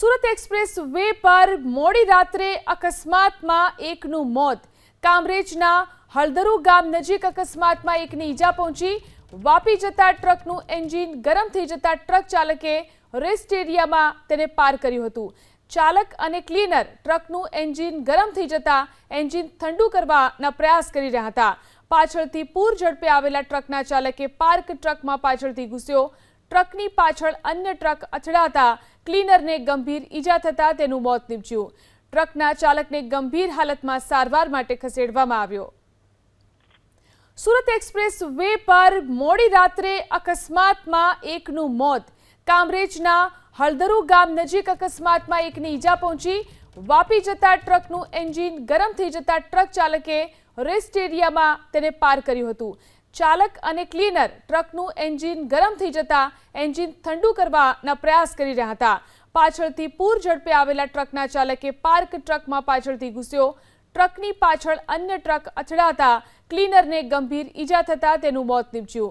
Surat express way પર મોડી રાત્રે અકસ્માતમાં એકનું મોત। કામરેજના હળદરુ ગામ નજીક અકસ્માતમાં એકની ઈજા પહોંચી। વાપી જતા ટ્રકનું એન્જિન ગરમ થઈ જતા ટ્રક ચાલકે રેસ્ટ એરિયામાં તેને પાર કર્યું હતું। ચાલક અને ક્લીનર ટ્રકનું એન્જિન ગરમ થઈ જતા એન્જિન ઠંડુ કરવાના પ્રયાસ કરી રહ્યા હતા। પાછળથી પૂર ઝડપે આવેલા ટ્રકના ચાલકે પાર્ક ટ્રકમાં પાછળથી ઘૂસ્યો। ટ્રકની પાછળ અન્ય ટ્રક અથડાતા ક્લીનરને ગંભીર ઈજા થતા તેનું મોત નીપજ્યું। ટ્રકના ચાલકને ગંભીર હાલતમાં સારવાર માટે ખસેડવામાં આવ્યો। સુરત એક્સપ્રેસ વે પર મોડી રાત્રે અકસ્માતમાં એકનું મોત। કામરેજના હળદરુ ગામ નજીક અકસ્માતમાં એકની ઈજા પહોંચી। વાપી જતા ટ્રકનું એન્જિન ગરમ થઈ જતા ટ્રક ચાલકે રેસ્ટ એરિયામાં તેને પાર કર્યું હતું। ચાલક અને ક્લીનર ટ્રકનું એન્જિન ગરમ થઈ જતા એન્જિન ઠંડુ કરવાના પ્રયાસ કરી રહ્યા હતા। પાછળથી પૂર ઝડપે આવેલા ટ્રકના ચાલકે પાર્ક ટ્રકમાં પાછળથી ઘૂસ્યો। ટ્રકની પાછળ અન્ય ટ્રક અથડાતા ક્લીનરને ગંભીર ઈજા થતા તેનું મોત નીપજ્યું।